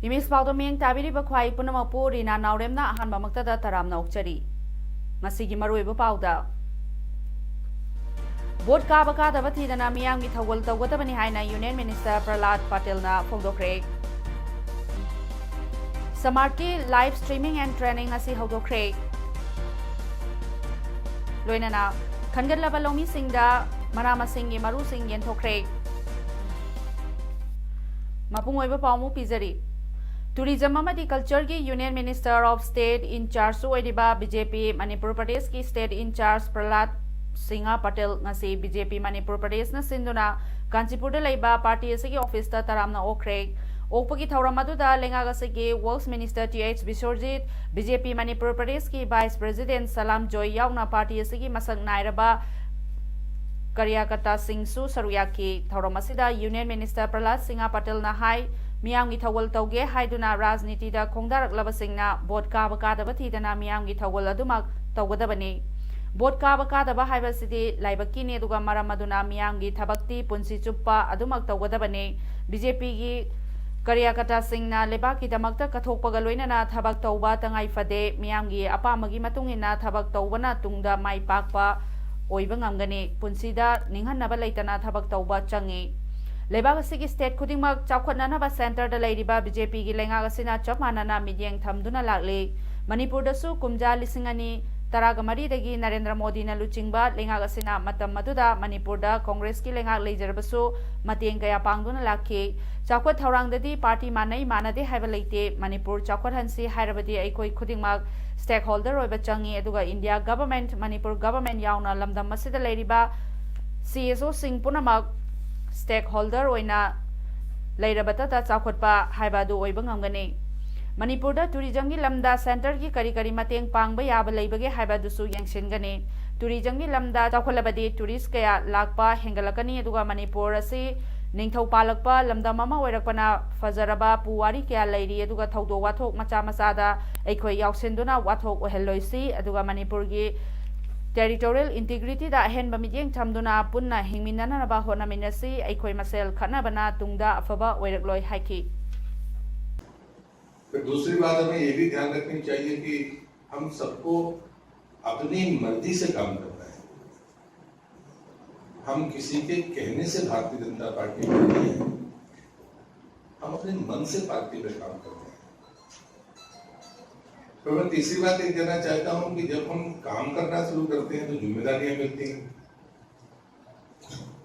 Imis Paodam miyang tabiri ba khwai punamapu Reena Naorem na ahan mamaktada taram na okchari. Masigi maruiba pauda. Board ka baka dapat hidana miyang mithawal tawgataba ni haina Union Minister Patel na fogdokre. Samarti live streaming and training na si hogdokre. Loina na khangadlaba lomi singda marama singi maru sing yenthokre. Mapungoiba paumu pizari. Tourism amadi culture ki Union Minister of State in charge oidiba BJP Manipur Pradesh ki State in charge Patel ngasi BJP Manipur Pradesh na sinduna Kanchipur da leiba party asigi office ta taramna okre okpagi thauram aduda lengaga sigi Works Minister TH Bisorjit BJP Manipur Pradesh ki Vice President Salam Joy yauna party asigi masak nairaba Karyakata Singh Su Saruyaki thauram asida Union Minister Patel na hai Miyamgi thawal tauge haiduna rajniti da khongdarak labasingna bot ka baka da bathidana miyamgi thawal adumak tawgadabani bot ka baka da haibasidi laibaki ne duga maramaduna miyamgi thabakti punsi chuppa adumak tawgadabani BJP gi Karyakata Singna lebaki damakta kathokpaga loinana thabak tawba tangai fade miyamgi apamagi matungina thabak tawbana tungda mai pakpa oiba ngamgani punsida ninghanaba leitana thabak tawba changi Lebak asigi state khudingmak chawkhatnanaba center da leiriba BJP gi lenga asina chapmanana midyeng thamduna lakli Manipur da su kumja lisingani taragamari dagi Narendra Modi na luchingba lenga asina matam maduda Manipur da Congress ki lenga leijarbasu mateng kaya pangduna lakhi chawkhat thawrangdadi party manai manade haiba leite Manipur chawkhat hansi hairabadi aikoi khudingmak stakeholder oiba changi aduga India government Manipur government yauna lamdam masida leiriba CSO sing punamak stakeholder oina leirabata ta chawkhatpa haibadu oiba ngamgani Manipur da tourism gi lamda center gi kari mateng pangba yaba leibage haibadu su yangsingani tourism gi lamda chawkhalabadi tourist kaya lakpa hengalakani aduga Manipur asi ningthau palakpa lamda mama oirakpana fajaraba puwari kaya leiri aduga thaudo wathok macha macha da aikhoi yausenduna wathok ohelloisi aduga Manipur gi territorial integrity da hen bamidyeng thamduna punna hingminana ba honaminasi aikoi masel khanabana tungda afaba oirakloi haiki फिर दूसरी बात हमें ये भी ध्यान रखनी चाहिए कि हम सबको अपनी मर्जी से काम करना है हम किसी के कहने से भारतीय जनता पार्टी में नहीं है हम अपने मन से पार्टी में काम करते हैं तो मैं तीसरी बात ये कहना चाहता हूं कि जब हम काम करना शुरू करते हैं तो जिम्मेदारियां मिलती हैं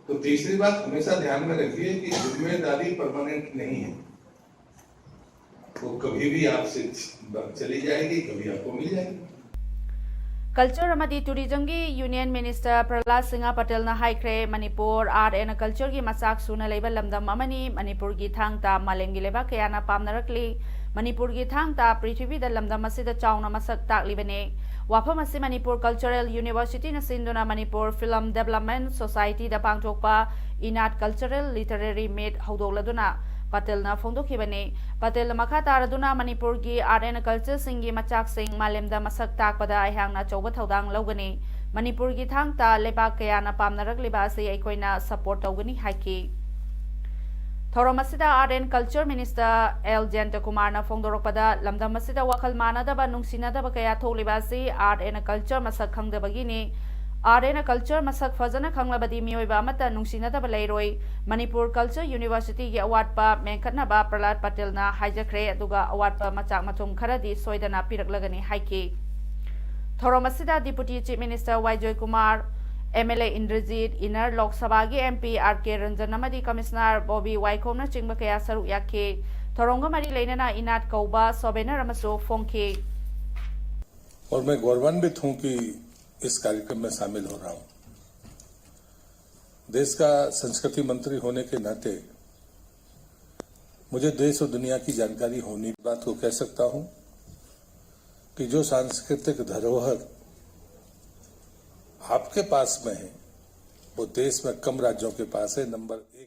तो तीसरी बात हमेशा ध्यान में रखिए कि जिम्मेदारी परमानेंट नहीं है वो कभी भी आपसे चली जाएगी कभी आपको मिल जाएगी Culture amadi tourism gi Union Minister Patel na haikre Manipur art and culture gi masak suna leiba lamdam amani Manipur gi thangta malem gi leba kayana pamnarakli Manipur gi thangta prithvi da lamdam asida chauna masak taklibane wafam asi Manipur Cultural University na sinduna Manipur Film Development Society da pangthokpa Inat Cultural Literary Meet hodokladuna Patel na phongdokhibane Patel makha taraduna Manipur gi art and culture singi machak sing malem da masak takpada aihangna chawba thodang logani Manipur gi thangta lebak kayana pamnarakliba ase aikoina support tawgani haiki Thoramasida Art and Culture Minister L. Janta Kumar na phongdorokpada lamdam asida wakhal manadaba nungsinadaba kaya tholibasi art and culture masak khangdabagini art and culture masak fazana khanglabadi mioiba amata nungsinadaba leiroi Manipur Culture University gi award pa menkhatnaba Patel na haijakre aduga award pa machak mathum kharadi soidana piraklagani haiki Thoramasida Deputy Chief Minister Y. Joy Kumar MLA Indrajit Inner Lok Sabha gi MP RK Ranjan amadi Commissioner Bobby Waikom na chingba kaya saru yakhe Thoronga mari leinana Inat Kauba Sobener amaso phongkhe और मैं गौरवान्वित हूं कि इस कार्यक्रम में शामिल हो रहा हूं देश का संस्कृति मंत्री होने के नाते मुझे देश और दुनिया की जानकारी होने की बात को कह सकता हूं कि जो सांस्कृतिक धरोहर आपके पास में है वो देश में कम राज्यों के पास है। Number 1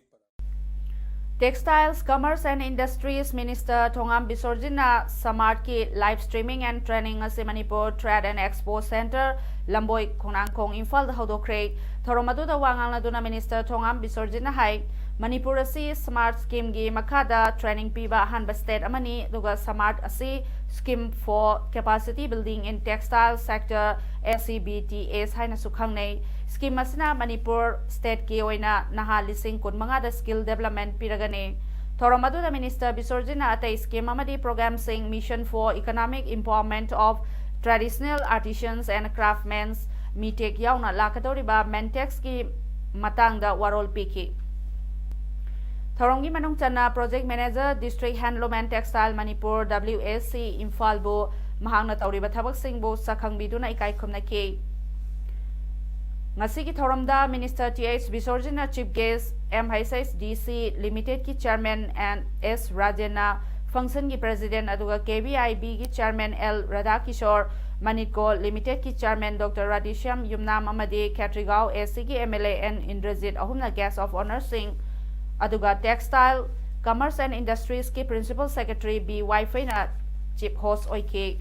Textiles, Commerce and Industries Minister Thongam Bisorjina Samart ki live streaming and training ase Manipur Trade and Expo Center Lamboi Khonangkhong Imphal da hodokre Thoromadu da wangang laduna Minister Thongam Bisorjina hai Manipur asi Smart Scheme gi makada training piba hanba state amani duga Smart asi Scheme for Capacity Building in Textile Sector SCBTS haina sukhangnei Scheme asina Manipur State ki oina naha lising kun manga da skill development piragane Thoramadu da Minister Bisorjina atai scheme amadi program sing Mission for Economic Empowerment of Traditional Artisans and Craftsmen Mitek yauna lakadoriba Mentex ki matang da warol piki Thorongi manung chana Project Manager District Handloom and Textile Manipur WSC Imphal bu mahangna tawriba thabak sing bu sakhangbi ikai khumna ke Ngasi ki thoramda Minister TH Bisorjina Chief Guest M/DC Limited ki Chairman and S Rajena Function ki President aduga KBIB ki Chairman L Radhakishore Manitco Limited ki Chairman Dr. Radisham Yumnam Amadi Katrigao SC ki MLA and Indrajit ahumna guest of honor sing aduga Textile Commerce and Industries ki Principal Secretary B Wi-Fi na Chief Host oike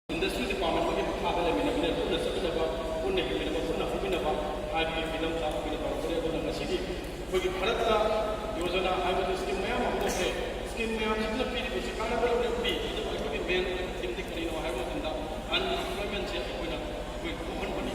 Industry Department के मुखाबले में नबीने तो नसब नबा उन्ने के नबा उन्ना फुबी नबा आज भी फिल्म का फिल्म का करे उन्ना मसीदी कोई भारत का योजना आज भी स्कीम में हम तो है स्कीम में हम सब पीढ़ी को सिखाना पड़ेगा भी तो कोई मेन टीम दिख रही है वो बंदा अनएम्प्लॉयमेंट से कोई कोहन बनी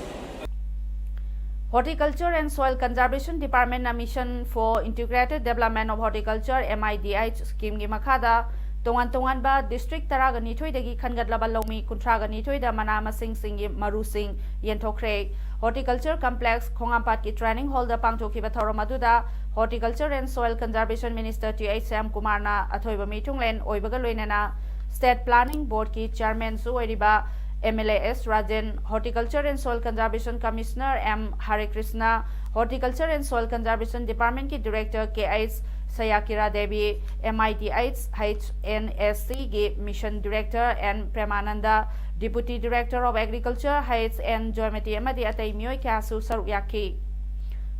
Horticulture and Soil Conservation Department na Mission for Integrated Development of Horticulture MIDH scheme gi makhada tongan ba district taraga nithoi dagi khangatlaba lomi kuntraga nithoi da mana masing singi maru sing yenthokre Horticulture Complex Khongampat ki training hall da pangthoki ba thoramadu da Horticulture and Soil Conservation Minister TH Sam Kumar na athoiba mitunglen oibaga loinana State Planning Board ki Chairman su oiriba MLAS Rajan, Horticulture and Soil Conservation Commissioner M. Hare Krishna, Horticulture and Soil Conservation Department ki Director K.H. Sayakira Devi, MITH HNSC ki Mission Director N. Premananda, Deputy Director of Agriculture H.N. Joymati Amadi Atay Mioy Kasu Saruyaki.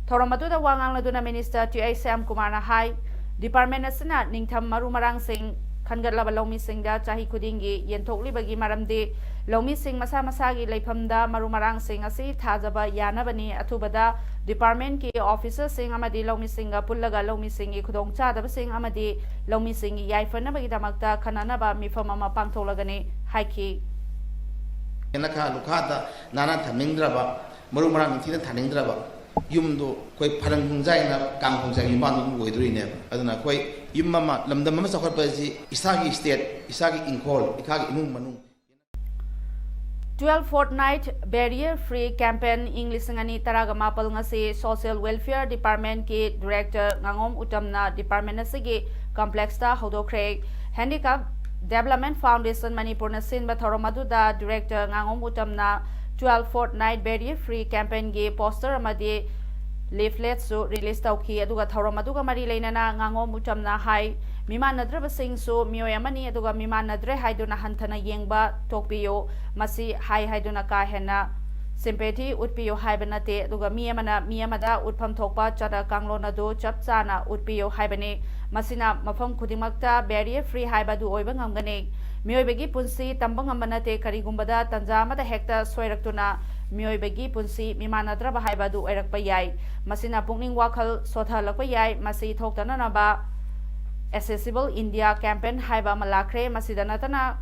Thoramadu da wangang laduna Minister T.A. Sam Kumar na hai, Department asina ningtham marumarang sing khangatlaba lomi singda chahi khudingi yenthokli bagi maramdi lomi sing masa masagi leifamda marumarang sing asi thajaba yanabani athubada department ki officer sing amadi lomi singa pullaga lomi singi khudong chadaba sing amadi lomi singi yaifana bagi damakta khananaba mifam ama pangtholagani haiki enakha lukhada nana thamindraba marumarang thina thaningdraba yumdo koi pharang hungjai na kang hungjai yumanu goidrui ne aduna koi yumma lamdam ma sakhar pa ji isagi state isagi inkol ikagi imung manu 12 fortnight barrier free campaign English ngani taraga mapal ngasi social welfare department ki director ngangom utamna department asigi complex ta hodokre handicap development foundation manipur na sin ba thoromadu da director ngangom utamna 12 fortnight barrier free campaign gi poster amadi leaflet su release tauki aduga thoromadu ga mari leinana ngangom utamna hai mimanadra basing su mioy amani aduga mimanadre haiduna hanthana yengba tokpiyo masi hai haiduna ka hena sympathy utpiyo haibanate aduga mi amada utpham thokpa chada kanglona do chapchana utpiyo haibani masina mafam khudimakta barrier free haibadu oiba ngamgane mioybagi punsi tambang amanate karigumbada tanjamada hekta soiraktuna mioybagi punsi mimanadra haibadu erakpa yai masina pungning wakhal sothalakpa yai masi thoktana na ba accessible India campaign haiba malakre masidanatana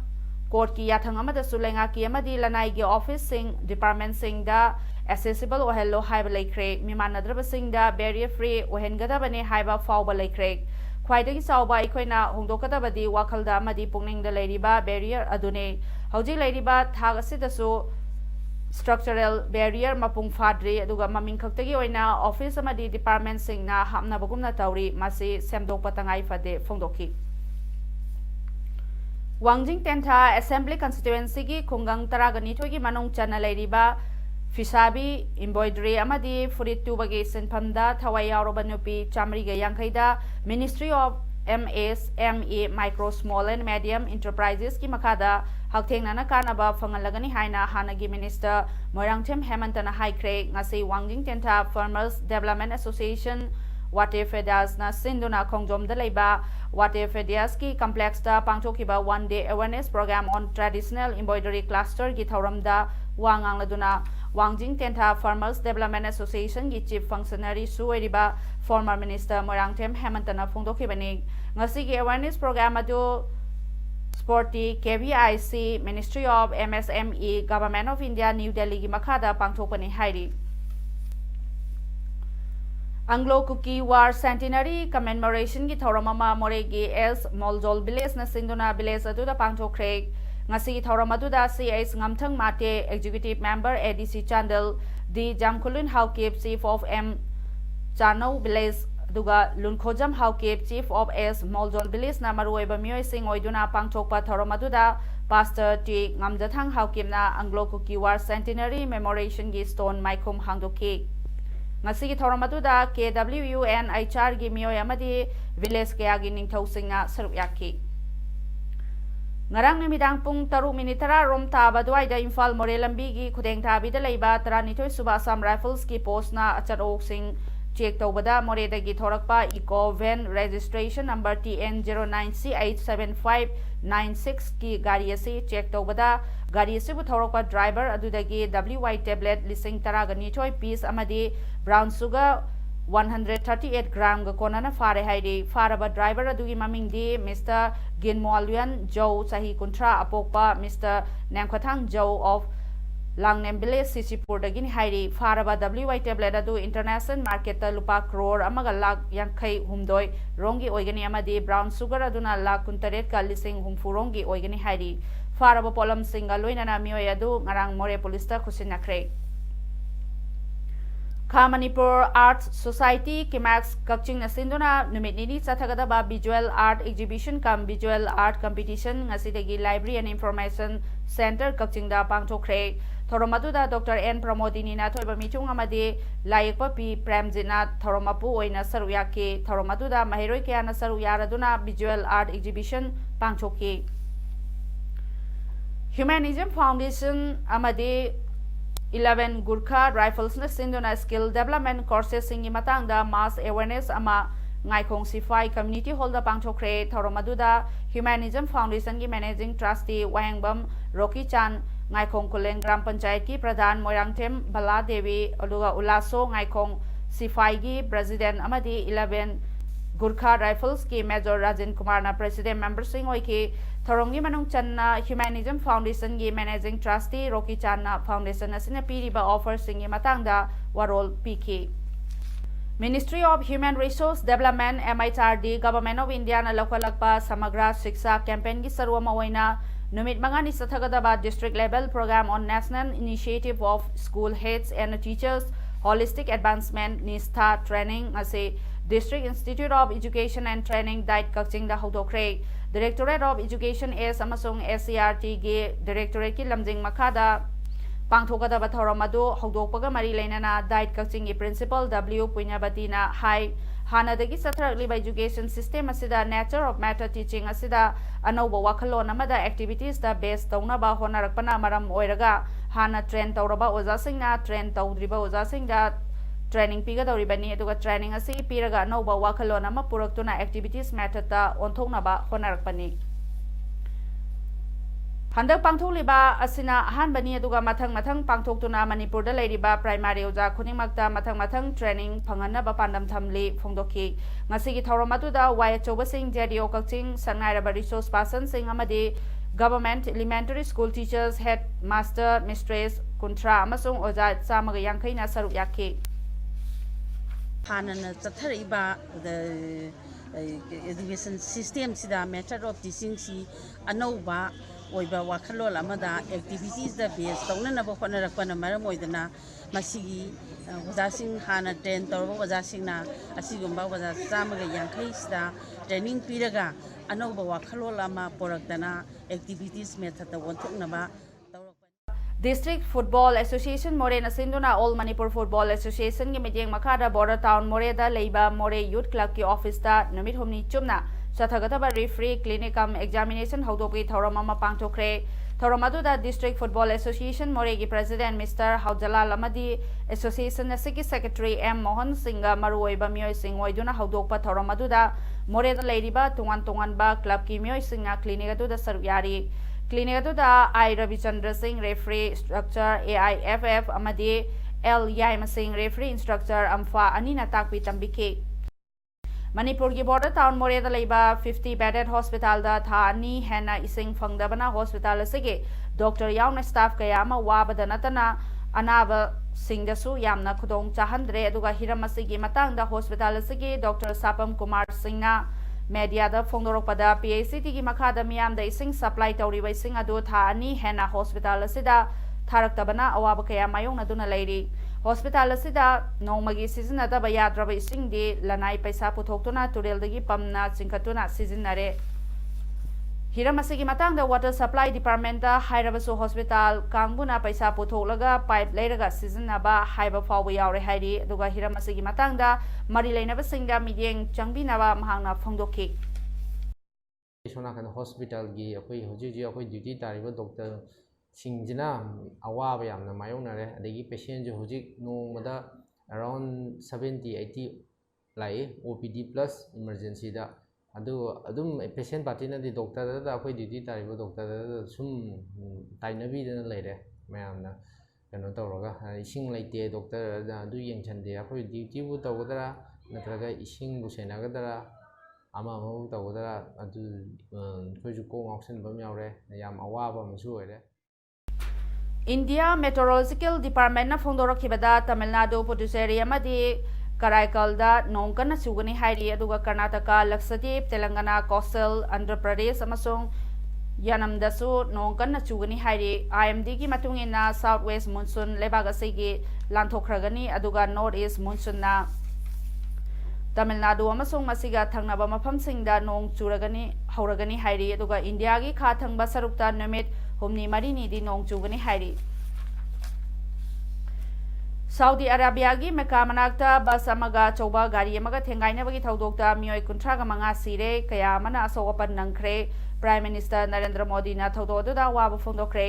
court ki yathang amada sulenga ki amadi lanai gi office sing department sing da accessible ohello haiba laikre mimanadra sing da barrier free ohengada bane haiba fawba laikre khwaidagi sawba ikoina hongdokadabadi wakhalda amadi pungningda leiriba barrier adune hauji leiriba thag asidasu structural barrier mapung fadri aduga maming khaktagi oina office amadi department singna hamna bagumna tawri masi semdokpa tangai fade phongdoki Wangjing Tentha Assembly Constituency ki khungang taragani thogi manung chana leiriba Fisabi embroidery amadi furit tubagi sinphamda thawai yauroba nupi chamri ga yangkhaida Ministry of MSME Micro Small and Medium Enterprises ki makada hakthengna kanaba fangalagani haina hanagi Minister Moirangthem Hemantana haikre ngasi Wangjing Tenta Farmers Development Association Wate Fedas na Sinduna Kongjom da leiba Wate Fedas ki complex da pangthokiba one day awareness program on traditional embroidery cluster ki thauramda wangang laduna Wangjing Tenta Farmers Development Association ki chief functionary suweriba former Minister Moirangthem Hemantana phongdokhibani ngasi ki awareness program adu Sporty KVIC Ministry of MSME Government of India New Delhi ki makhada pangthokpani hairi Anglo-Kuki War Centenary Commemoration ki thauramama moregi S Moljol Village na sinduna village aduda pangthokre ngasi thauram aduda CH ngamthang mate executive member ADC Chandel D Jamkulun Haukip chief of M Chano Village duga Lunkhojam Haukip chief of S Moljol Village na maruoiba mioi sing oiduna pangthokpa thauram aduda Pastor T Ngamjathang Haukip na Anglo-Kuki War Centenary Commemoration ki stone maikhum hangdoki ngasi ki thoram aduda KWUN HR gi mioi amadi village kaya gi ningthau singna saruk yakki ngarang nimidang pung 3:10 rom taba duaida Imphal More lambi gi khudeng thabi da leiba 32 suba Assam Rifles ki post na acharok sing check tawbada more da gi thorakpa eco van registration number TN09C87596 ki gari asi check tawbada gari asi bu thorakpa driver adudagi WY tablet lising taragani choi piece amadi brown sugar 138 gram ga konana fare hairi faraba driver adugi maming di Mr. Ginmolyan Joe sahi kuntra apokpa Mr. Namkhathang Joe of Langnem Village Sisipur dagin hairi faraba WY tablet adu international market ta lupa crore amaga lakh yankhai humdoi rongi oigani amadi brown sugar aduna lakh kuntaret ka lising humfu rongi oigani hairi faraba polam singa loinana mioi adu ngarang More police ta khusinakre Kha Manipur Arts Society Kimax Kakching na sinduna numit nini chathagadaba visual art exhibition kam visual art competition ngasidagi library and information center Kakching da pangthokre thoromaduda Dr. N Pramodini na thoiba michung amadi layekpa pi Premjina thoromapu oina saruyaki thoromaduda mahiroi kya na saruyaraduna visual art exhibition pangthokki Humanism Foundation amadi 11 Gurkha Rifles na sinduna skill development courses singi matangda mass awareness ama Ngaikong Sifai community hall da pangthokre thoromaduda Humanism Foundation ki managing trustee Wahangbam Rocky Chan Ngaikong Kulen Gram Panchayat ki pradhan Moirangthem Bala Devi aduga Ulaso Ngaikong Sifai ki president amadi 11 Gurkha Rifles ki Major Rajan Kumar na president member sing oiki Thorongi manung channa Humanism Foundation gi managing trustee Rocky Channa Foundation asina piriba offer singi matangda warol piki Ministry of Human Resource Development MHRD Government of India na lakwalakpa samagra shiksha campaign gi sarwama oina numit mangani sathagadaba district level program on national initiative of school heads and teachers holistic advancement nistha training ase District Institute of Education and Training Diet Kakching da Haudokre Directorate of Education S amasung SCRT ge Directorate ki lamjing makada pangthokada bathoramadu haudokpaga mari leinana Diet Kakching gi Principal W Punyabati na hai hanadagi satrakliba education system asida nature of matter teaching asida anoba wakhalon amada activities da based taunaba honarakpana maram oiraga hana train tauraba ojasingna train taudriba ojasingda training piga doribani aduga training asi piraga noba wakhalon ama puraktuna activities method ta onthoknaba honarakpani handak pangtholiba asina hanbani aduga mathang pangthoktuna Manipur da leiriba primary oja khuningmakta mathang training phanganaba pandam thamli phongdoki ngasigi thauramatu da wai chobasing JDO Kakching sangairaba resource person sing amadi government elementary school teachers head master mistress kuntra amasung oja chamaga yankhai na saruk yakki Hanana Tatariba, the education system, the method of teaching, Anova, Oiba Wakalola, Mada, activities the base, Tonanaba Honarapanamara Moidana, Masigi, was asking Hana 10 Toro, was asking Na, Asigumba was a Samaga Yankista, training Piraga, Anova Wakalola, Porakdana, activities method the one Tonaba. District Football Association More na sinduna All Manipur Football Association ki meeting makada Border Town More da leiba More Youth Club ki office ta numit humni chumna ꯆꯠꯊꯒꯗꯕ referee clinic cum examination ꯍꯧꯗꯣꯛꯄꯒꯤ ꯊꯧꯔꯝ ꯑꯃ ꯄꯥꯡꯊꯣꯛꯈ꯭ꯔꯦ ꯊꯧꯔꯝ ꯑꯗꯨꯗ district football association ꯃꯣꯔꯦꯒꯤ president mister ꯍꯧꯖꯂꯥꯜ ꯑꯃꯗꯤ ꯑꯦꯁꯣꯁꯤꯌꯦꯁꯟ ꯑꯁꯤꯒꯤ ꯁꯦꯀ꯭ꯔꯦꯇꯔꯤ ꯑꯦꯝ ꯃꯣꯍꯟ ꯁꯤꯡꯒ ꯃꯔꯨꯑꯣꯏꯕ ꯃꯤꯑꯣꯏꯁꯤꯡ ꯑꯣꯏꯗꯨꯅ ꯍꯧꯗꯣꯛꯄ ꯊꯧꯔꯝ ꯑꯗꯨꯗ ꯃꯣꯔꯦꯗ ꯂꯩꯔꯤꯕ ꯇꯣꯉꯥꯟ ꯇꯣꯉꯥꯟꯕ ꯀ꯭ꯂꯕꯀꯤ ꯃꯤꯑꯣꯏꯁꯤꯡꯅ ꯀ꯭ꯂꯤꯅꯤꯛ ꯑꯗꯨꯗ ꯁꯔꯨꯛ ꯌꯥꯔꯤ ꯀ꯭ꯂꯤꯅꯤꯛ ꯑꯗꯨꯗ ꯑꯥꯏ ꯔꯕꯤꯆꯟꯗ꯭ꯔ ꯁꯤꯡ ꯔꯦꯐ꯭ꯔꯤ ꯏꯟꯁꯇ꯭ꯔꯛꯆꯔ AIFF ꯑꯃꯗꯤ L ꯌꯥꯏꯃ ꯁꯤꯡ ꯔꯦꯐ꯭ꯔꯤ ꯏꯟꯁꯇ꯭ꯔꯛꯆꯔ ꯑꯝꯐꯥ ꯑꯅꯤꯅ ꯇꯥꯛꯄꯤ ꯇꯝꯕꯤꯈꯤ ꯃꯅꯤꯄꯨꯔꯒꯤ ꯕꯣꯔꯗꯔ ꯇꯥꯎꯟ ꯃꯣꯔꯦꯗ ꯂꯩꯕ 50 ꯕꯦꯗꯦꯗ ꯍꯣꯁꯄꯤꯇꯥꯜꯗ ꯊꯥ ꯑꯅꯤ ꯍꯦꯟꯅ ꯏꯁꯤꯡ ꯐꯪꯗꯕꯅ ꯍꯣꯁꯄꯤꯇꯥꯜ ꯑꯁꯤꯒꯤ ꯗꯣꯛꯇꯔ ꯌꯥꯎꯅ ꯁ꯭ꯇꯥꯐ ꯀꯌꯥ ꯑꯃ ꯋꯥꯕꯗ ꯅꯠꯇꯅ ꯑꯅꯥꯕꯁꯤꯡꯗꯁꯨ ꯌꯥꯝꯅ ꯈꯨꯗꯣꯡ ꯆꯥꯍꯟꯗ꯭ꯔꯦ ꯑꯗꯨꯒ ꯍꯤꯔꯝ ꯑꯁꯤꯒꯤ ꯃꯇꯥꯡꯗ ꯍꯣꯁꯄꯤꯇꯥꯜ ꯑꯁꯤꯒꯤ ꯗꯣꯛꯇꯔ ꯁꯥꯄꯝ ꯀꯨꯃꯥꯔ ꯁꯤꯡꯅ ꯃꯦꯗꯤꯌꯥꯗ ꯐꯣꯡꯗꯣꯔꯛꯄꯗ PHCTꯒꯤ ꯃꯈꯥꯗ ꯃꯤꯌꯥꯝꯗ ꯏꯁꯤꯡ ꯁꯄ꯭ꯂꯥꯏ ꯇꯧꯔꯤꯕ ꯏꯁꯤꯡ ꯑꯗꯨ ꯊꯥ ꯑꯅꯤ ꯍꯦꯟꯅ ꯍꯣꯁꯄꯤꯇꯥꯜ ꯑꯁꯤꯗ ꯊꯥꯔꯛꯇꯕꯅ ꯑꯋꯥꯕ ꯀꯌꯥ ꯃꯥꯌꯣꯛꯅꯗꯨꯅ ꯂꯩꯔꯤ ꯍꯣꯁꯄꯤꯇꯥꯜ ꯑꯁꯤꯗ ꯅꯣꯡꯃꯒꯤ ꯁꯤꯖꯤꯟꯅꯗꯕ ꯌꯥꯗ꯭ꯔꯕ ꯏꯁꯤꯡꯗꯤ ꯂꯅꯥꯏ ꯄꯩꯁꯥ ꯄꯨꯊꯣꯛꯇꯨꯅ ꯇꯨꯔꯦꯜꯗꯒꯤ ꯄꯝꯅ ꯆꯤꯡꯈꯠꯇꯨꯅ ꯁꯤꯖꯤꯟꯅꯔꯦ ꯍꯤꯔꯝ ꯑꯁꯤꯒꯤ ꯃꯇꯥꯡꯗ ꯋꯥꯇꯔ ꯁꯄ꯭ꯂꯥꯏ ꯗꯤꯄꯥꯔꯠꯃꯦꯟꯇ ꯍꯥꯏꯔꯕꯁꯨ ꯍꯣꯁꯄꯤꯇꯥꯜ ꯀꯥꯡꯕꯨꯅ ꯄꯩꯁꯥ ꯄꯨꯊꯣꯛꯂꯒ ꯄꯥꯏꯞ ꯂꯩꯔꯒ ꯁꯤꯖꯤꯟꯅꯕ ꯍꯥꯏꯕ ꯐꯥꯎꯕ ꯌꯥꯎꯔꯦ ꯍꯥꯏꯔꯤ ꯑꯗꯨꯒ ꯍꯤꯔꯝ ꯑꯁꯤꯒꯤ ꯃꯇꯥꯡꯗ ꯃꯔꯤ ꯂꯩꯅꯕꯁꯤꯡꯗ ꯃꯤꯠꯌꯦꯡ ꯆꯪꯕꯤꯅꯕ ꯃꯍꯥꯛꯅ ꯐꯣꯡꯗꯣꯛꯈꯤ ꯁꯣꯝꯅꯥꯀꯟꯗ ꯍꯣꯁꯄꯤꯇꯥꯜꯒꯤ ꯑꯩꯈꯣꯏ ꯍꯧꯖꯤꯛ ꯑꯩꯈꯣꯏ ꯗ꯭ꯌꯨꯇꯤ ꯇꯥꯔꯤꯕ ꯗꯣꯛꯇꯔꯁꯤꯡꯁꯤꯅ ꯑꯋꯥꯕ ꯌꯥꯝꯅ ꯃꯥꯌꯣꯛꯅꯔꯦ ꯑꯗꯒꯤ ꯄꯦꯁꯦꯟꯁꯨ ꯍꯧꯖꯤꯛ ꯅꯣꯡꯃꯗ ꯑꯦꯔꯥꯎꯟ 70-80 ꯂꯥꯛꯏ OPD + ꯏꯃꯔꯖꯦꯟꯁꯤꯗ ꯑꯗꯨ ꯑꯗꯨꯝ ꯄꯦꯁꯦꯟ ꯄꯥꯔꯇꯤꯅꯗꯤ ꯗꯣꯛꯇꯔꯗ ꯑꯩꯈꯣꯏ ꯗ꯭ꯌꯨꯇꯤ ꯇꯥꯔꯤꯕ ꯗꯣꯛꯇꯔꯗ ꯁꯨꯝ ꯇꯥꯏꯅꯕꯤꯗꯅ ꯂꯩꯔꯦ ꯃꯌꯥꯝꯅ ꯀꯩꯅꯣ ꯇꯧꯔꯒ ꯏꯁꯤꯡ ꯂꯩꯇꯦ ꯗꯣꯛꯇꯔ ꯑꯗꯨ ꯌꯦꯡꯁꯟꯗꯦ ꯑꯩꯈꯣꯏ ꯗ꯭ꯌꯨꯇꯤꯕꯨ ꯇꯧꯒꯗ꯭ꯔꯥ ꯅꯠꯇ꯭ꯔꯒ ꯏꯁꯤꯡꯕꯨ ꯁꯦꯟꯅꯒꯗ꯭ꯔꯥ ꯑꯃꯕꯨ ꯇꯧꯒꯗ꯭ꯔꯥ ꯑꯗꯨ ꯑꯩꯈꯣꯏꯁꯨ ꯀꯣꯛ ꯉꯥꯎꯁꯟꯕ ꯑꯃ ꯌꯥꯎꯔꯦ ꯌꯥꯝ ꯑꯋꯥꯕ ꯑꯃꯁꯨ ꯑꯣꯏꯔꯦ ꯏꯟꯗꯤꯌꯥ ꯃꯦꯇ꯭ꯔꯣꯂꯣꯖꯤꯀꯦꯜ ꯗꯤꯄꯥꯔꯠꯃꯦꯟꯠꯅ ꯐꯣꯡꯗꯣꯔꯛꯈꯤꯕꯗ ꯇꯥꯃꯤꯜ ꯅꯥꯗꯨ ꯄꯨꯗꯨꯆꯦꯔꯤ ꯑꯃꯗꯤ ꯀꯔꯥꯏꯀꯜꯗ ꯅꯣꯡ ꯀꯟꯅ ꯆꯨꯒꯅꯤ ꯍꯥꯏꯔꯤ ꯑꯗꯨꯒ ꯀꯔꯅꯥꯇꯀꯥ ꯂꯛꯁꯗꯤꯞ ꯇꯦꯂꯪꯒꯥꯅꯥ ꯀꯣꯁꯇꯦꯜ ꯑꯟꯙ꯭ꯔ ꯄ꯭ꯔꯗꯦꯁ ꯑꯃꯁꯨꯡ ꯌꯥꯅꯝꯗꯁꯨ ꯅꯣꯡ ꯀꯟꯅ ꯆꯨꯒꯅꯤ ꯍꯥꯏꯔꯤ IMDꯒꯤ ꯃꯇꯨꯡ ꯏꯟꯅ ꯁꯥꯎꯊ ꯋꯦꯁ ꯃꯨꯟꯁꯨꯟ ꯂꯩꯕꯥꯛ ꯑꯁꯤꯒꯤ ꯂꯥꯟꯊꯣꯛꯈ꯭ꯔꯒꯅꯤ ꯑꯗꯨꯒ ꯅꯣꯔꯊ ꯏꯁ ꯃꯨꯟꯁꯨꯟꯅ ꯇꯥꯃꯤꯜ ꯅꯥꯗꯨ ꯑꯃꯁꯨꯡ ꯃꯁꯤꯒ ꯊꯪꯅꯕ ꯃꯐꯝꯁꯤꯡꯗ ꯅꯣꯡ ꯍꯧꯔꯒꯅꯤ ꯍꯥꯏꯔꯤ ꯑꯗꯨꯒ ꯏꯟꯗꯤꯌꯥꯒꯤ ꯈꯥ ꯊꯪꯕ ꯁꯔꯨꯛꯇ ꯅꯨꯃꯤꯠ 7-8ꯅꯤꯗꯤ ꯅꯣꯡ ꯆꯨꯒꯅꯤ ꯍꯥꯏꯔꯤ ꯁꯥꯎꯗꯤ ꯑꯔꯥꯕꯤꯌꯥꯒꯤ ꯃꯦꯀꯥ ꯃꯅꯥꯛꯇ ꯕꯁ ꯑꯃꯒ ꯑꯆꯧꯕ ꯒꯥꯔꯤ ꯑꯃꯒ ꯊꯦꯡꯒꯥꯏꯅꯕꯒꯤ ꯊꯧꯗꯣꯛꯇ ꯃꯤꯑꯣꯏ 35 ꯁꯤꯔꯦ ꯀꯌꯥ ꯑꯃꯅ ꯑꯁꯣꯛ ꯑꯄꯟ ꯅꯪꯈ꯭ꯔꯦ ꯄ꯭ꯔꯥꯏꯝ ꯃꯤꯅꯤꯁꯇꯔ ꯅꯔꯦꯟꯗ꯭ꯔ ꯃꯣꯗꯤꯅ ꯊꯧꯗꯣꯛ ꯑꯗꯨꯗ ꯑꯋꯥꯕ ꯐꯣꯡꯗꯣꯛꯈ꯭ꯔꯦ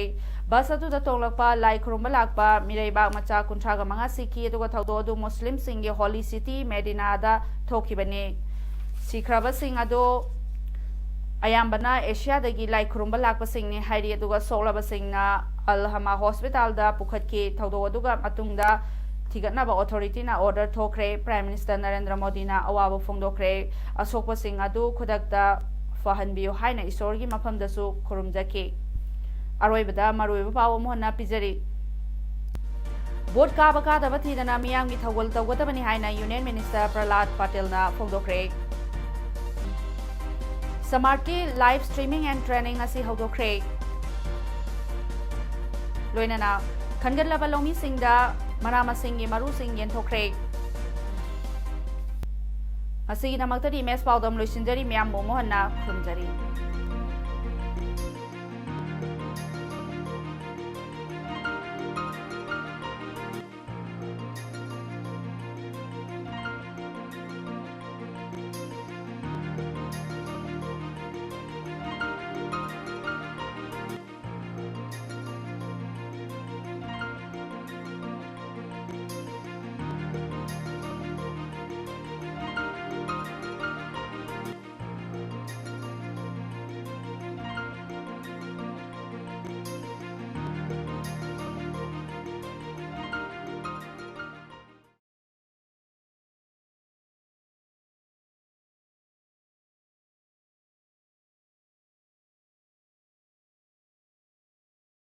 ꯕꯁ ꯑꯗꯨꯗ ꯇꯣꯡꯂꯛꯄ ꯂꯥꯏ ꯈꯨꯔꯨꯝꯕ ꯂꯥꯛꯄ ꯃꯤꯔꯩꯕꯥꯛ ꯃꯆꯥ 35 ꯁꯤꯈꯤ ꯑꯗꯨꯒ ꯊꯧꯗꯣꯛ ꯑꯗꯨ ꯃꯨꯁꯂꯤꯝꯁꯤꯡꯒꯤ ꯍꯣꯂꯤ ꯁꯤꯇꯤ ꯃꯦꯗꯤꯅꯥꯗ ꯊꯣꯛꯈꯤꯕꯅꯤ ꯁꯤꯈ꯭ꯔꯕꯁꯤꯡ ꯑꯗꯨ ꯑꯌꯥꯝꯕꯅ ꯑꯦꯁꯤꯌꯥꯗꯒꯤ ꯂꯥꯏ ꯈꯨꯔꯨꯝꯕ ꯂꯥꯛꯄꯁꯤꯡꯅꯤ ꯍꯥꯏꯔꯤ ꯑꯗꯨꯒ ꯁꯣꯛꯂꯕꯁꯤꯡꯅ ꯑꯜ ꯍꯃꯥ ꯍꯣꯁꯄꯤꯇꯥꯜꯗ ꯄꯨꯈꯠꯈꯤ ꯊꯧꯗꯣꯛ ꯑꯗꯨꯒ ꯃꯇꯨꯡꯗ ꯊꯤꯒꯠꯅꯕ ꯑꯣꯊꯣꯔꯤꯇꯤꯅ ꯑꯣꯔꯗꯔ ꯊꯣꯛꯈ꯭रे ꯄ꯭ꯔꯥꯏꯝ ꯃꯤꯅꯤꯁꯇꯔ ꯅꯔꯦꯟꯗ꯭र ꯃꯣꯗꯤꯅ ꯑꯋꯥꯕ ꯐꯣꯡꯗꯣꯛꯈ꯭रे ꯑꯁꯣꯛꯄꯁꯤꯡ ꯑꯗꯨ ꯈꯨꯗꯛꯇ ꯐꯍꯟꯕꯤꯌꯨ ꯍꯥꯏꯅ ꯏꯁꯣꯔꯒꯤ ꯃꯐꯝꯗꯁꯨ ꯈꯨꯔꯨꯝꯖꯈꯤ ꯑꯔꯣꯏꯕꯗ ꯃꯔꯨꯑꯣꯏꯕ ꯄꯥꯎ ꯑꯃ ꯍꯟꯅ ꯄꯤꯖꯔꯤ ꯚꯣꯠ ꯀꯥꯕ ꯀꯥꯗꯕ ꯊꯤꯗꯅ ꯃꯤꯌꯥꯝꯒꯤ ꯊꯧꯒꯜ ꯇꯧꯒꯗꯕꯅꯤ ꯍꯥꯏꯅ ꯌꯨꯅꯤꯌꯟ ꯃꯤꯅꯤꯁꯇꯔ ꯄ꯭ꯔꯍꯂꯥꯗ ꯄꯇꯦꯜꯅ ꯐꯣꯡꯗꯣꯛꯈ꯭रे ꯁꯃꯥꯔꯠꯀꯤ ꯂꯥꯏꯚ ꯁ꯭ꯇ꯭रीमिंग एंड ट्रेनिंग ꯑꯁꯤ ꯍꯧꯗꯣꯛꯈ꯭रे ꯂꯣꯏꯅꯅ ꯈꯟꯒꯠꯂꯕ ꯂꯧꯃꯤꯁꯤꯡꯗ ꯃꯅꯥ ꯃꯁꯤꯡꯒꯤ ꯃꯔꯨꯁꯤꯡ ꯌꯦꯟꯊꯣꯛꯈ꯭रे ꯃꯁꯤꯒꯤꯗꯃꯛꯇꯗꯤ ꯏꯃꯦꯖ ꯄꯥꯎꯗꯝ ꯂꯣꯏꯁꯤꯟꯖꯔꯤ ꯃꯌꯥꯝꯕꯨ ꯑꯃꯨꯛ ꯍꯟꯅ ꯈꯨꯔꯨꯝꯖꯔꯤ